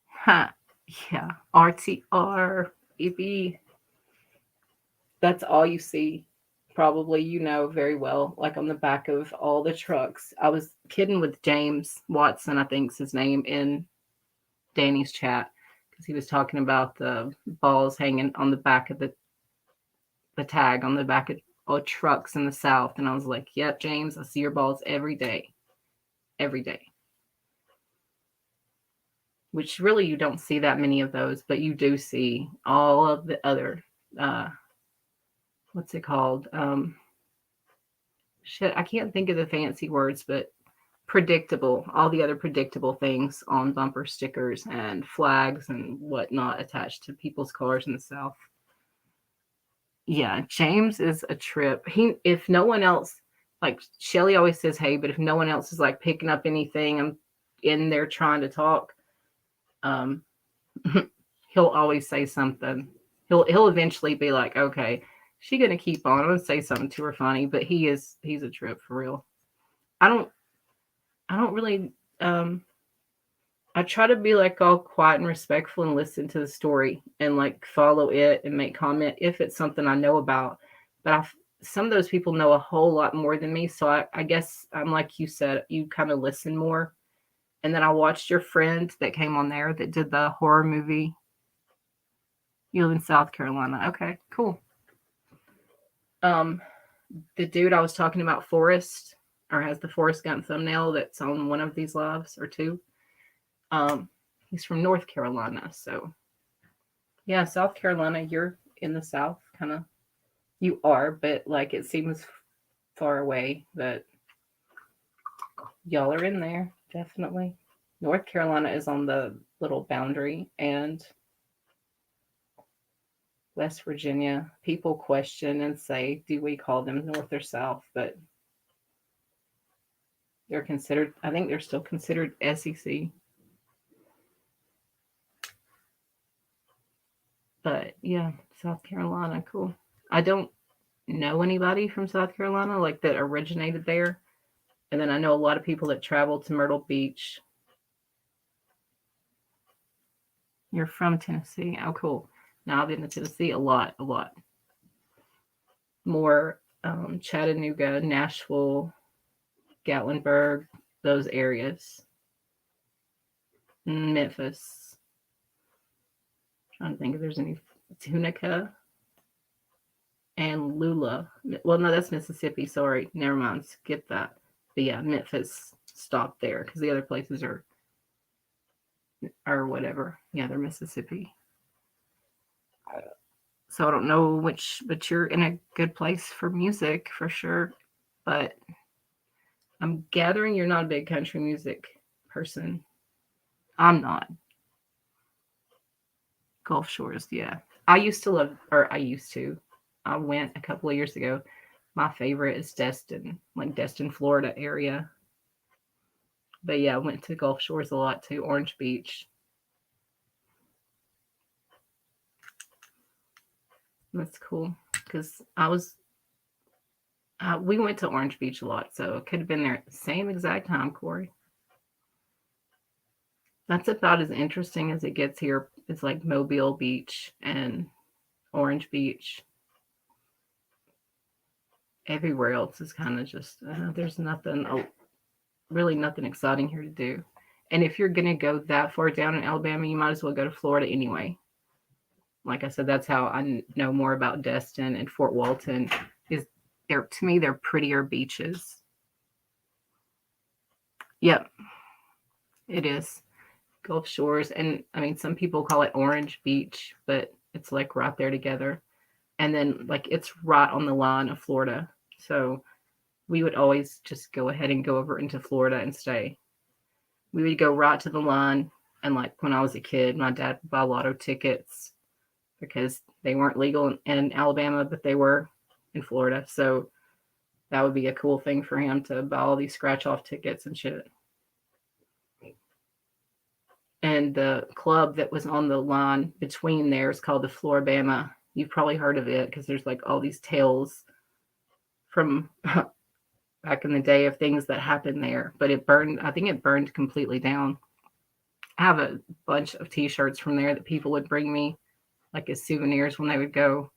Huh. Yeah. RTR, EB. That's all you see. Probably you know very well, like on the back of all the trucks. I was kidding with James Watson, I think's his name, in Danny's chat because he was talking about the balls hanging on the back of the tag on the back of all trucks in the South. And I was like, yep, James, I see your balls every day. Every day. Which really you don't see that many of those, but you do see all of the other what's it called? Shit, I can't think of the fancy words, but predictable, all the other predictable things on bumper stickers and flags and whatnot attached to people's cars in the South. Yeah, James is a trip. If no one else, like Shelly always says, hey, but if no one else is like picking up anything, I'm in there trying to talk. Um, he'll always say something. He'll eventually be like, okay, she gonna keep on. I'm gonna say something to her funny, but he's a trip for real. I don't really I try to be like all quiet and respectful and listen to the story and like follow it and make comment if it's something I know about. But some of those people know a whole lot more than me. So I guess I'm like you said, you kind of listen more. And then I watched your friend that came on there that did the horror movie. You live in South Carolina. Okay, cool. Um, the dude I was talking about, Forrest, or has the Forrest Gump thumbnail that's on one of these lives or two. He's from North Carolina, so yeah, South Carolina, you're in the South, kind of. You are, but like it seems far away, but y'all are in there, definitely. North Carolina is on the little boundary, and West Virginia, people question and say, do we call them North or South? But they're considered, I think they're still considered SEC. But yeah, South Carolina, cool. I don't know anybody from South Carolina like that originated there. And then I know a lot of people that travel to Myrtle Beach. You're from Tennessee. Oh, cool. Now I've been to Tennessee a lot. More Chattanooga, Nashville, Gatlinburg, those areas. Memphis. I'm trying to think if there's any. Tunica and Lula. Well, no, that's Mississippi. Sorry. Never mind. Skip that. But yeah, Memphis stopped there because the other places are or whatever. Yeah, they're Mississippi. So I don't know which, but you're in a good place for music for sure. But I'm gathering you're not a big country music person. I'm not. Gulf Shores, yeah. I used to love, or I used to. I went a couple of years ago. My favorite is Destin, like Destin, Florida area. But yeah, I went to Gulf Shores a lot too, Orange Beach. That's cool because I was We went to Orange Beach a lot, so it could have been there at the same exact time, Corey. That's about as interesting as it gets here. It's like Mobile Beach and Orange Beach. Everywhere else is kind of just, there's nothing, really nothing exciting here to do. And if you're going to go that far down in Alabama, you might as well go to Florida anyway. Like I said, that's how I know more about Destin and Fort Walton. Is they're, to me, they're prettier beaches. Yep, it is. Gulf Shores. And I mean, some people call it Orange Beach, but it's like right there together. And then, like, it's right on the line of Florida. So we would always just go ahead and go over into Florida and stay. We would go right to the line. And like when I was a kid, my dad would buy lotto tickets because they weren't legal in Alabama, but they were in Florida. So that would be a cool thing for him to buy all these scratch off tickets and shit. And the club that was on the line between there is called the Floribama. You've probably heard of it because there's like all these tales from back in the day of things that happened there. But it burned, I think it burned completely down. I have a bunch of t-shirts from there that people would bring me like as souvenirs when they would go.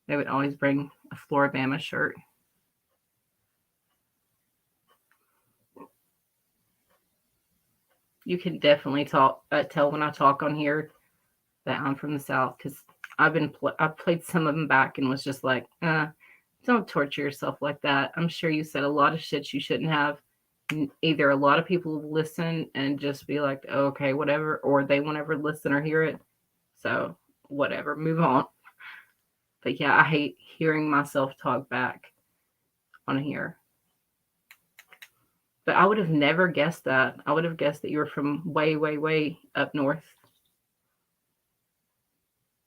They would always bring a Floribama shirt. You can definitely tell when I talk on here that I'm from the South because I've played some of them back and was just like, don't torture yourself like that. I'm sure you said a lot of shit you shouldn't have. Either a lot of people will listen and just be like, oh, okay, whatever, or they won't ever listen or hear it. So whatever, move on. But yeah, I hate hearing myself talk back on here. But I would have never guessed that. I would have guessed that you were from way, way, way up north.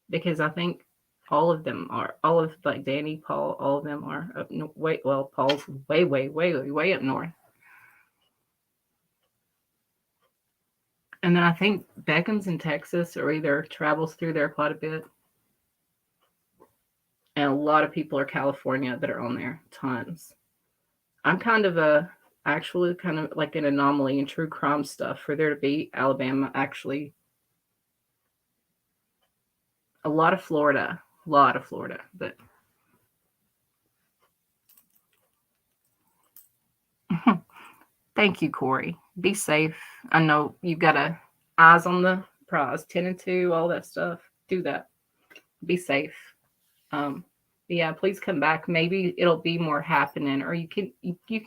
Because I think all of them are, all of like Danny, Paul, all of them are up way. Well, Paul's way, way, way, way, way up north. And then I think Beckham's in Texas or either travels through there quite a bit. And a lot of people are California that are on there. Tons. I'm kind of actually kind of like an anomaly in true crime stuff for there to be Alabama, actually. A lot of Florida. But thank you, Corey. Be safe. I know you've got eyes on the prize, 10 and 2, all that stuff. Do that. Be safe. Yeah, please come back. Maybe it'll be more happening, or you can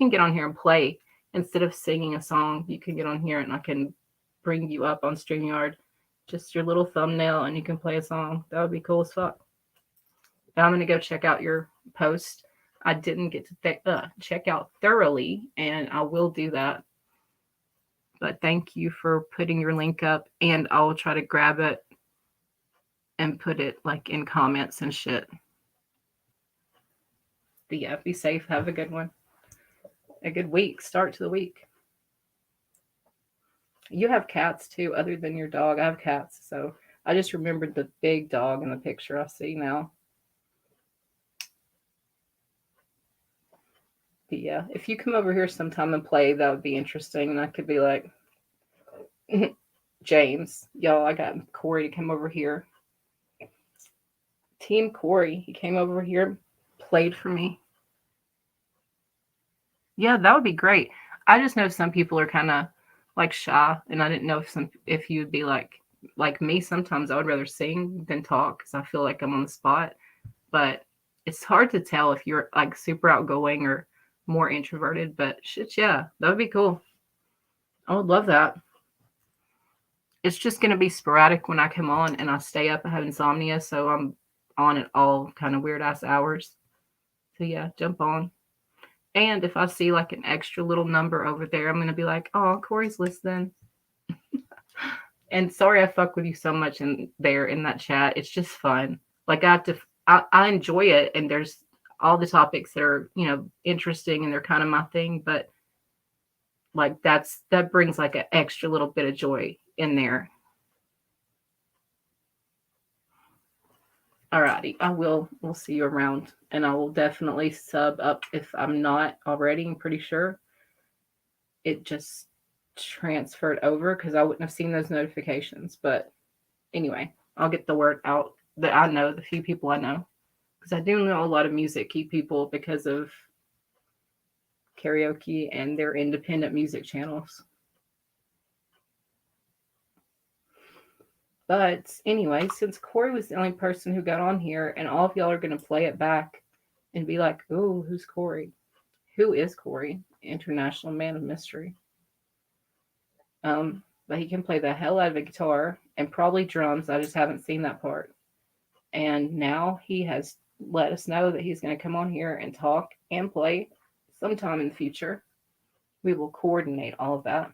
get on here and play instead of singing a song. You can get on here and I can bring you up on StreamYard, just your little thumbnail, and you can play a song. That would be cool as fuck. Now I'm gonna go check out your post. I didn't get to check out thoroughly, and I will do that. But thank you for putting your link up, and I'll try to grab it and put it like in comments and shit. But yeah, be safe. Have a good one. A good week. Start to the week. You have cats too, other than your dog. I have cats, so I just remembered the big dog in the picture I see now. But yeah, if you come over here sometime and play, that would be interesting. And I could be like, James, y'all, I got Corey to come over here. Team Corey, he came over here, played for me. Yeah, that would be great. I just know some people are kind of like shy, and I didn't know if you would be like me. Sometimes I would rather sing than talk because I feel like I'm on the spot. But it's hard to tell if you're like super outgoing or more introverted. But shit, yeah, that would be cool. I would love that. It's just going to be sporadic when I come on, and I stay up. I have insomnia, so I'm on at all kind of weird ass hours. So yeah, jump on. And if I see like an extra little number over there, I'm going to be like, oh, Corey's listening. And sorry I fuck with you so much in there in that chat. It's just fun. Like I enjoy it. And there's all the topics that are, interesting and they're kind of my thing. But like that brings like an extra little bit of joy in there. Alrighty, we'll see you around. And I will definitely sub up if I'm not already. I'm pretty sure it just transferred over because I wouldn't have seen those notifications. But anyway, I'll get the word out that I know, the few people I know. Because I do know a lot of music key people because of karaoke and their independent music channels. But anyway, since Corey was the only person who got on here, and all of y'all are going to play it back and be like, "Oh, who's Corey? Who is Corey? International Man of Mystery." But he can play the hell out of a guitar and probably drums. I just haven't seen that part. And now he has let us know that he's going to come on here and talk and play sometime in the future. We will coordinate all of that.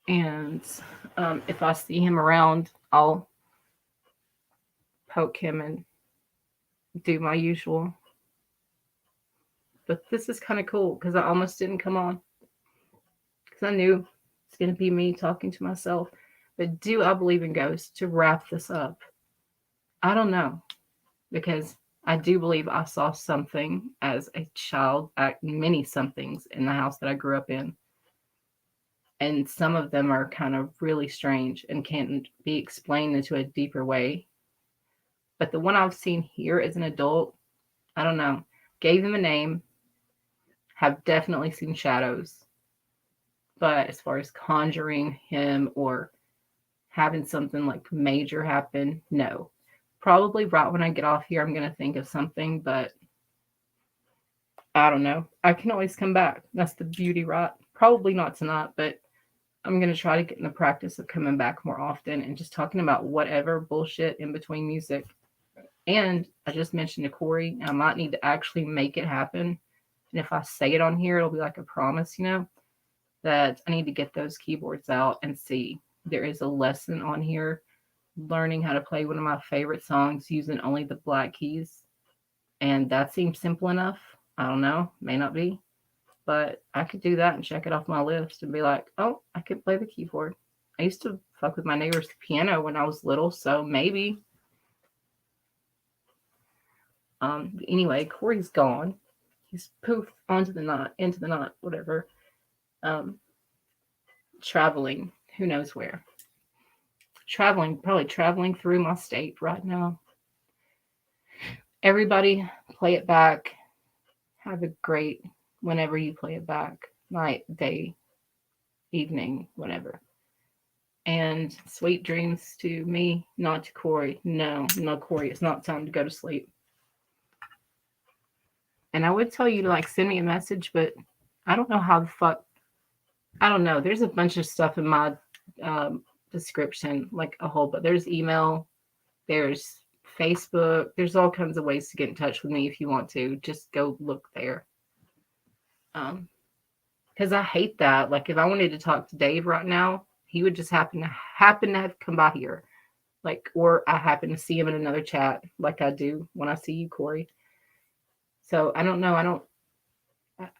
And if I see him around, I'll poke him and do my usual. But this is kind of cool because I almost didn't come on because I knew it's going to be me talking to myself. But do I believe in ghosts? To wrap this up, I don't know, because I do believe I saw something as a child, many somethings in the house that I grew up in. And some of them are kind of really strange and can't be explained into a deeper way. But the one I've seen here as an adult, I don't know, gave him a name, have definitely seen shadows. But as far as conjuring him or having something like major happen, no. Probably right when I get off here, I'm going to think of something, but I don't know. I can always come back. That's the beauty, right? Probably not tonight, but I'm going to try to get in the practice of coming back more often and just talking about whatever bullshit in between music. And I just mentioned to Corey, I might need to actually make it happen. And if I say it on here, it'll be like a promise, that I need to get those keyboards out and see. There is a lesson on here learning how to play one of my favorite songs using only the black keys. And that seems simple enough. I don't know, may not be. But I could do that and check it off my list and be like, oh, I can play the keyboard. I used to fuck with my neighbor's piano when I was little, so maybe. Anyway, Corey's gone. He's poof into the night, whatever. Traveling, who knows where. Probably traveling through my state right now. Everybody, play it back. Have a great whenever you play it back. Night, day, evening, whatever. And sweet dreams to me, not to Corey. No, Corey. It's not time to go to sleep. And I would tell you to like send me a message, but I don't know how the fuck. I don't know. There's a bunch of stuff in my description, like a whole, but there's email, there's Facebook, there's all kinds of ways to get in touch with me if you want to. Just go look there. Because I hate that. Like if I wanted to talk to Dave right now, he would just happen to have come by here. Like, or I happen to see him in another chat like I do when I see you, Corey. So I don't know. I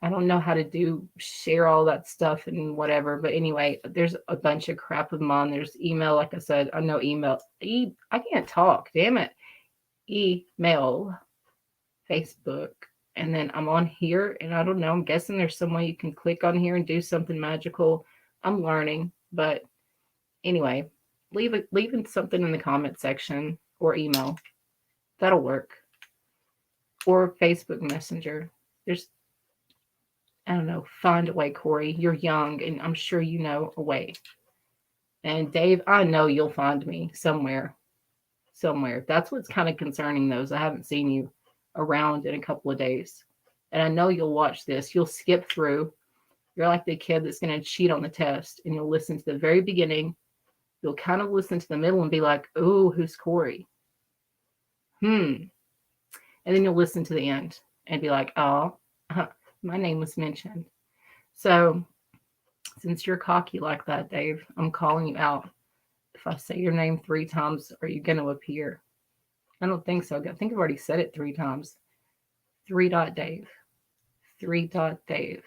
don't know how to share all that stuff and whatever. But anyway, there's a bunch of crap of mine. There's email, like I said. I know email. I can't talk. Damn it. Email, Facebook, and then I'm on here. And I don't know. I'm guessing there's some way you can click on here and do something magical. I'm learning, but anyway, leaving something in the comment section or email. That'll work. Or Facebook Messenger. I don't know, find a way, Corey. You're young, and I'm sure you know a way. And Dave, I know you'll find me somewhere. That's what's kind of concerning, though, is I haven't seen you around in a couple of days. And I know you'll watch this. You'll skip through. You're like the kid that's going to cheat on the test, and you'll listen to the very beginning. You'll kind of listen to the middle and be like, "Ooh, who's Corey? And then you'll listen to the end and be like, "Oh, my name was mentioned." So since you're cocky like that, Dave, I'm calling you out. If I say your name 3 times, are you going to appear? I don't think so. I think I've already said it 3 times. 3 dot Dave. 3 dot Dave.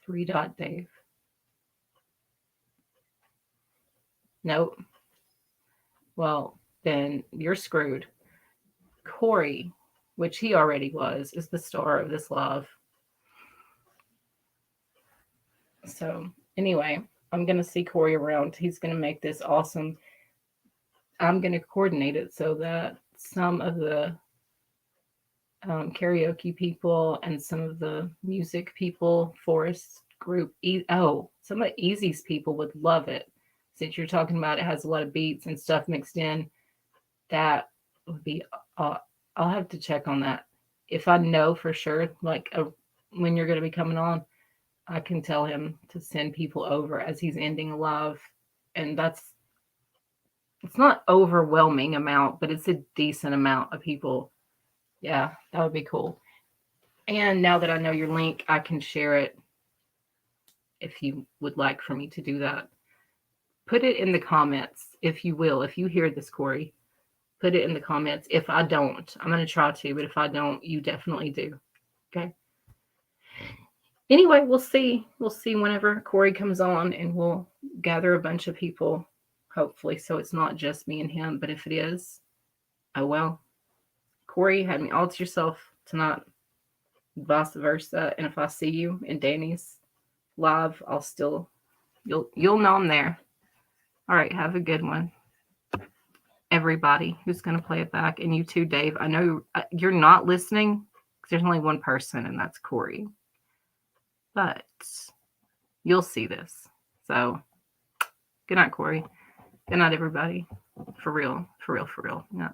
3 dot Dave. Nope. well, then you're screwed. Corey, which he already was, is the star of this live. So, anyway, I'm going to see Corey around. He's going to make this awesome. I'm going to coordinate it so that some of the karaoke people and some of the music people, Forest group, some of Easy's people would love it. Since you're talking about it has a lot of beats and stuff mixed in, that would be. Uh, I'll have to check on that. If I know for sure, when you're going to be coming on, I can tell him to send people over as he's ending a live, and it's not overwhelming amount, but it's a decent amount of people. Yeah, that would be cool. And now that I know your link, I can share it if you would like for me to do that. Put it in the comments if you will. If you hear this, Corey, put it in the comments. If I don't, I'm going to try to, but if I don't, you definitely do. Okay. Anyway, we'll see. We'll see whenever Corey comes on, and we'll gather a bunch of people, hopefully, so it's not just me and him. But if it is, oh well. Corey had me all to yourself tonight, vice versa. And if I see you in Danny's live, you'll know I'm there. All right, have a good one, everybody who's going to play it back, and you too, Dave. I know you're not listening because there's only one person, and that's Corey. But you'll see this. So, good night, Corey. Good night, everybody. For real, for real, for real. Yeah.